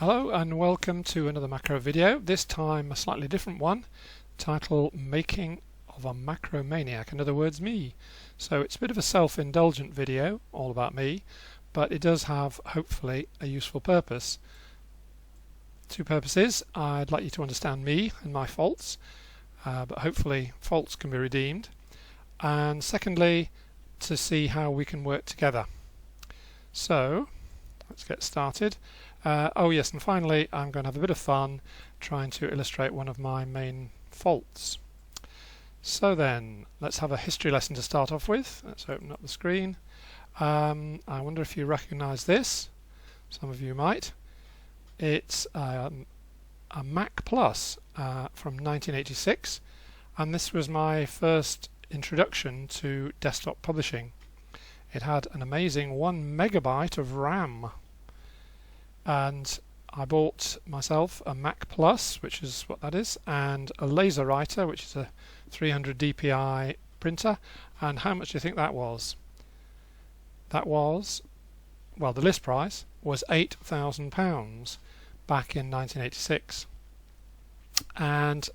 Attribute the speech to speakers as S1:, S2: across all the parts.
S1: Hello and welcome to another macro video, this time a slightly different one, titled Making of a Macro Maniac, in other words me. So it's a bit of a self-indulgent video, all about me, but it does have hopefully a useful purpose. Two purposes: I'd like you to understand me and my faults, but hopefully faults can be redeemed, and secondly to see how we can work together. So let's get started. Oh yes, and finally I'm going to have a bit of fun trying to illustrate one of my main faults. So then, let's have a history lesson to start off with. Let's open up the screen. I wonder if you recognise this. Some of you might. It's a Mac Plus from 1986, and this was my first introduction to desktop publishing. It had an amazing 1 megabyte of RAM. And I bought myself a Mac Plus, which is what that is, and a laser writer, which is a 300 dpi printer. And how much do you think that was? That was, well, the list price was £8,000 back in 1986. And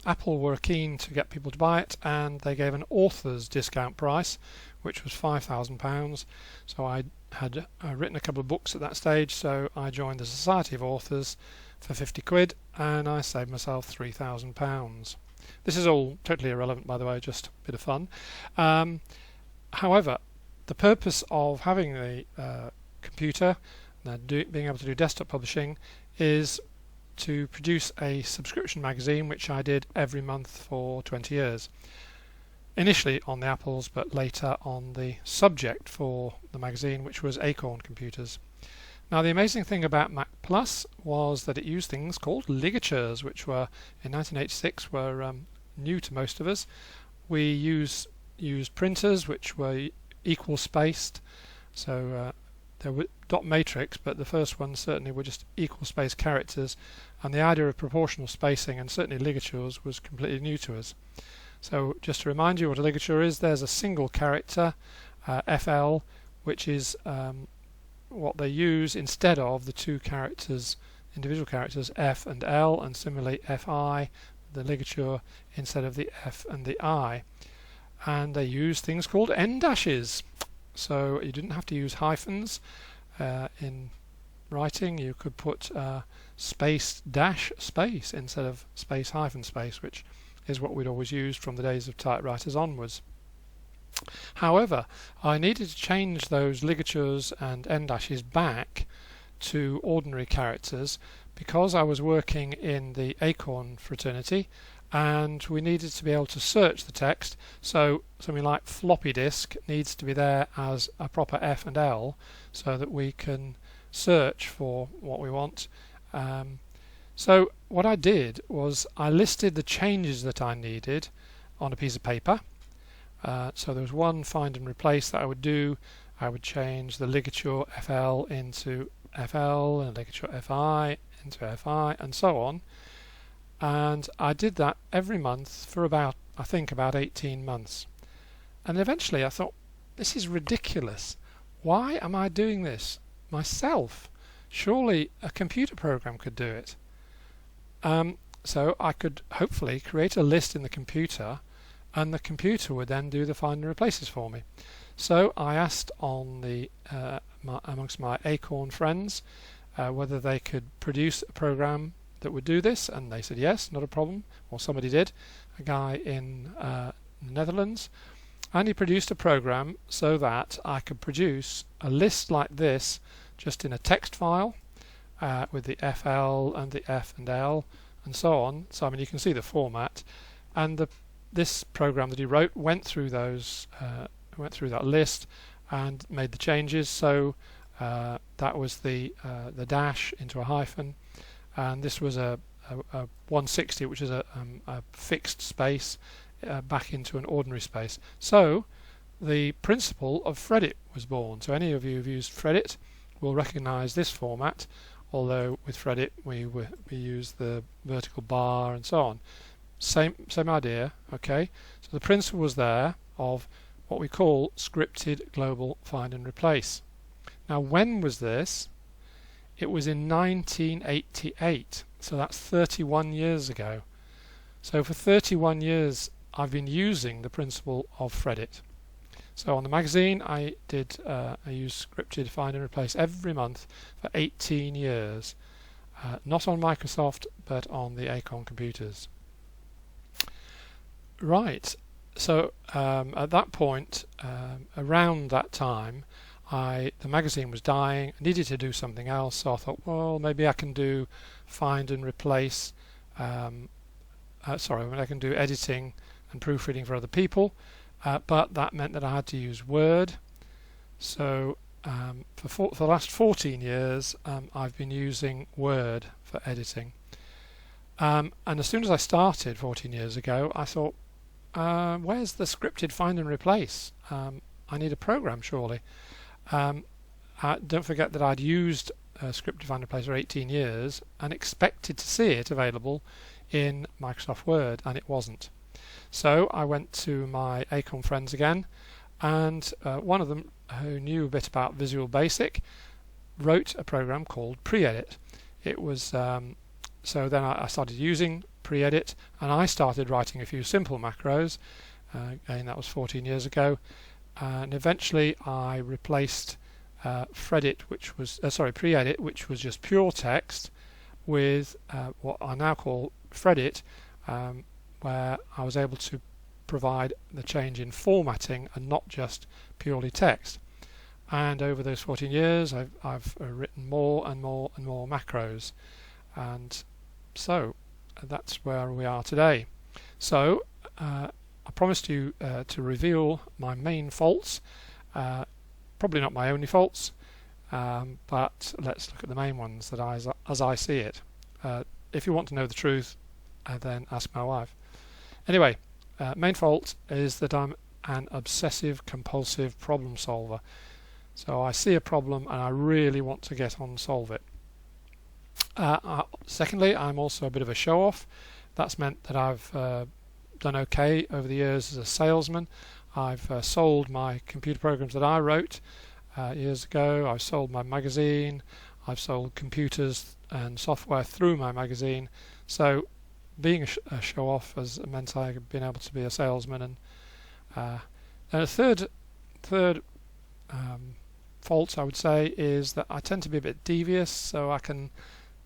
S1: Apple were keen to get people to buy it, and they gave an author's discount price, which was £5,000. So I had written a couple of books at that stage, so I joined the Society of Authors for 50 quid, and I saved myself £3,000. This is all totally irrelevant, by the way, just a bit of fun. However, the purpose of having the computer, being able to do desktop publishing, is to produce a subscription magazine, which I did every month for 20 years. Initially on the Apples, but later on the subject for the magazine, which was Acorn computers. Now, the amazing thing about Mac Plus was that it used things called ligatures, which were in 1986 were new to most of us. We used printers which were equal spaced, so there were dot matrix, but the first ones certainly were just equal spaced characters, and the idea of proportional spacing and certainly ligatures was completely new to us. So just to remind you what a ligature is, there's a single character, FL, which is what they use instead of the two characters, individual characters F and L, and similarly FI, the ligature, instead of the F and the I. And they use things called end dashes. So you didn't have to use hyphens in writing. You could put space dash space instead of space hyphen space, which is what we'd always used from the days of typewriters onwards. However, I needed to change those ligatures and end dashes back to ordinary characters because I was working in the Acorn fraternity, and we needed to be able to search the text. So something like floppy disk needs to be there as a proper F and L so that we can search for what we want. So what I did was I listed the changes that I needed on a piece of paper. So there was one find and replace that I would do. I would change the ligature FL into FL and ligature FI into FI and so on. And I did that every month for about 18 months. And eventually I thought, this is ridiculous. Why am I doing this myself? Surely a computer program could do it. So I could hopefully create a list in the computer, and the computer would then do the find and replaces for me. So I asked on the amongst my Acorn friends whether they could produce a program that would do this, and they said yes, not a problem. Or somebody did, a guy in the Netherlands, and he produced a program so that I could produce a list like this just in a text file with the FL and the F and L and so on. So I mean, you can see the format, and this program that he wrote went through those, went through that list and made the changes. So that was the dash into a hyphen, and this was a 160, which is a fixed space, back into an ordinary space. So the principle of Fredit was born. So any of you who've used Fredit will recognize this format, although with Fredit we use the vertical bar and so on. Same idea, okay? So the principle was there of what we call scripted global find and replace. Now, when was this? it was in 1988, so that's 31 years ago. So for 31 years I've been using the principle of Fredit. So on the magazine I used scripted find and replace every month for 18 years. Not on Microsoft, but on the Acorn computers. Right, so at that point, around that time, the magazine was dying. I needed to do something else, so I thought, well, maybe I can do find and replace. I can do editing and proofreading for other people, but that meant that I had to use Word. So for the last 14 years, I've been using Word for editing. And as soon as I started 14 years ago, I thought, where's the scripted find and replace? I need a program, surely. Don't forget that I'd used scripted find and replace for 18 years and expected to see it available in Microsoft Word, and it wasn't. So I went to my Acorn friends again, and one of them, who knew a bit about Visual Basic, wrote a program called Pre-Edit. It was so then I started using Pre-Edit, and I started writing a few simple macros. Again, that was 14 years ago, and eventually I replaced Pre-Edit, which was just pure text, with what I now call Fredit, where I was able to provide the change in formatting and not just purely text. And over those 14 years I've written more and more and more macros, and so that's where we are today. So I promised you to reveal my main faults, probably not my only faults, but let's look at the main ones that as I see it. If you want to know the truth, then ask my wife. Anyway, main fault is that I'm an obsessive compulsive problem solver. So I see a problem and I really want to get on and solve it. Secondly, I'm also a bit of a show-off. That's meant that I've done okay over the years as a salesman. I've sold my computer programs that I wrote years ago. I've sold my magazine. I've sold computers and software through my magazine. So being a show-off has meant I've been able to be a salesman. And a third fault, I would say, is that I tend to be a bit devious, so I can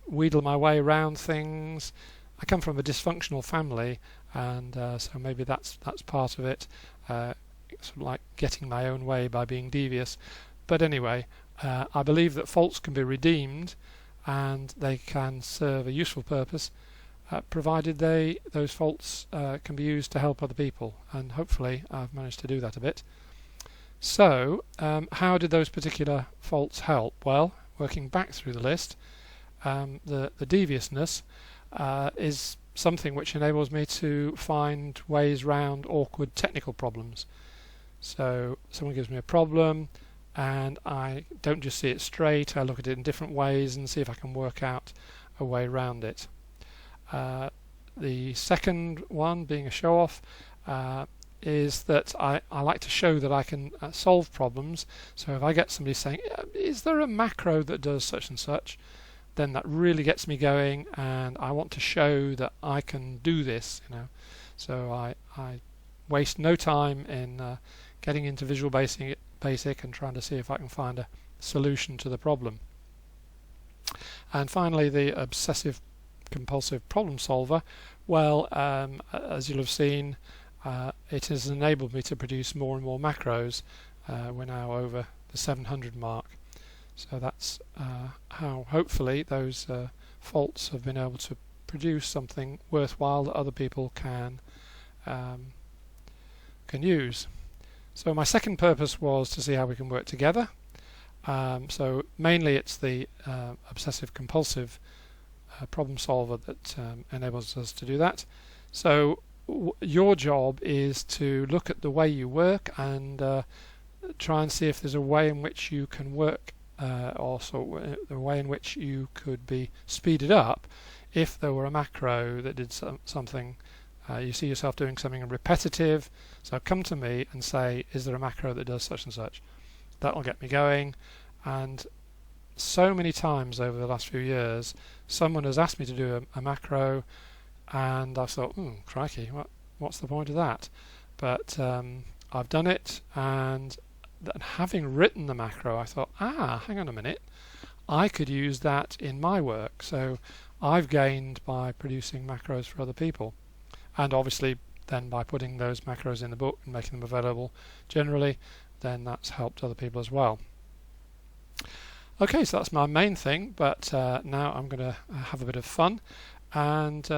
S1: wheedle my way around things. I come from a dysfunctional family, and so maybe that's part of it. Sort of like getting my own way by being devious. But anyway, I believe that faults can be redeemed, and they can serve a useful purpose, provided those faults can be used to help other people, and hopefully I've managed to do that a bit. So how did those particular faults help? Well, working back through the list, the deviousness is something which enables me to find ways round awkward technical problems. So someone gives me a problem and I don't just see it straight, I look at it in different ways and see if I can work out a way around it. The second one, being a show-off, is that I like to show that I can solve problems. So if I get somebody saying, is there a macro that does such and such, then that really gets me going, and I want to show that I can do this, So I waste no time in getting into Visual Basic and trying to see if I can find a solution to the problem. And finally, the obsessive compulsive problem solver. Well, as you'll have seen, it has enabled me to produce more and more macros. We're now over the 700 mark. So that's how hopefully those faults have been able to produce something worthwhile that other people can use. So my second purpose was to see how we can work together. So mainly it's the obsessive compulsive problem solver that enables us to do that. So your job is to look at the way you work and try and see if there's a way in which you can work, also the way in which you could be speeded up if there were a macro that did something. You see yourself doing something repetitive, so come to me and say, is there a macro that does such and such? That'll get me going, and so many times over the last few years someone has asked me to do a macro, and I thought, crikey, what's the point of that? But I've done it, and having written the macro, I thought, hang on a minute, I could use that in my work. So I've gained by producing macros for other people, and obviously then by putting those macros in the book and making them available generally, then that's helped other people as well. Okay, so that's my main thing, but now I'm going to have a bit of fun and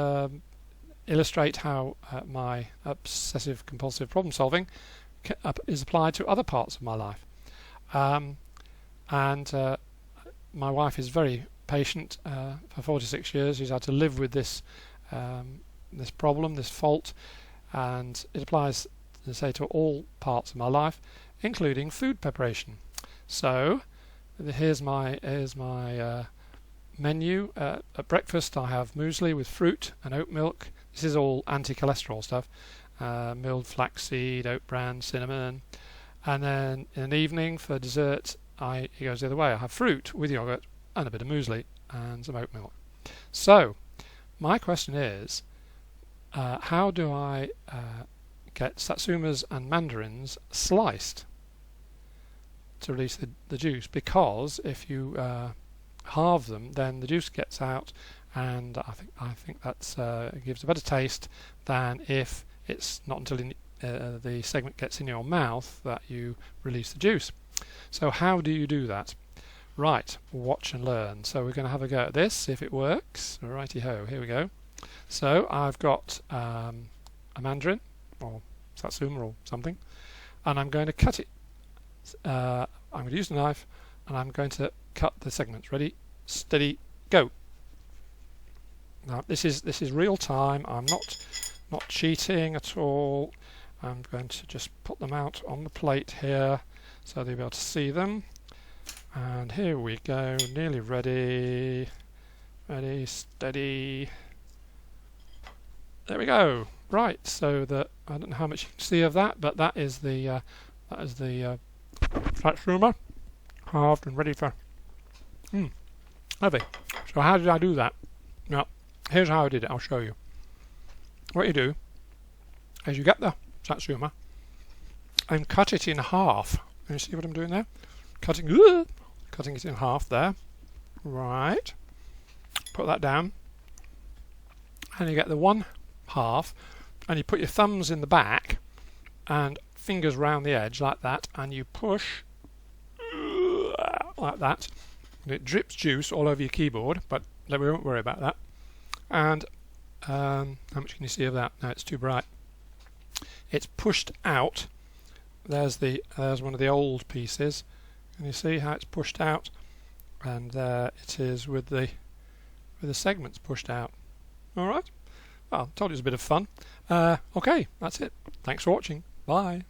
S1: illustrate how my obsessive compulsive problem solving is applied to other parts of my life. My wife is very patient. For 46 years she's had to live with this this problem, this fault, and it applies, as I say, to all parts of my life, including food preparation. So here's my menu. At breakfast I have muesli with fruit and oat milk. This is all anti-cholesterol stuff. Milled flaxseed, oat bran, cinnamon. And then in the evening for dessert it goes the other way. I have fruit with yogurt and a bit of muesli and some oat milk. So my question is, how do I get satsumas and mandarins sliced to release the juice? Because if you halve them, then the juice gets out, and I think that's gives a better taste than if it's not until the segment gets in your mouth that you release the juice. So how do you do that? Right, watch and learn. So we're going to have a go at this, see if it works. Righty ho, here we go. So I've got a mandarin or satsuma or something, and I'm going to cut it. I'm going to use a knife, and I'm going to cut the segments. Ready, steady, go. Now this is real time. I'm not cheating at all. I'm going to just put them out on the plate here so they'll be able to see them. And here we go, nearly ready. Ready, steady. There we go. Right, so I don't know how much you can see of that, but that is the satsuma halved and ready for lovely. So how did I do that? Now, here's how I did it. I'll show you. What you do is you get the satsuma and cut it in half. Can you see what I'm doing there? Cutting it in half there. Right. Put that down. And you get the one half, and you put your thumbs in the back and fingers round the edge like that, and you push like that, and it drips juice all over your keyboard, but we won't worry about that. And how much can you see of that? No, it's too bright. It's pushed out. There's one of the old pieces. Can you see how it's pushed out? And there it is with the segments pushed out. All right. Well, I told you it was a bit of fun. Okay, that's it. Thanks for watching. Bye.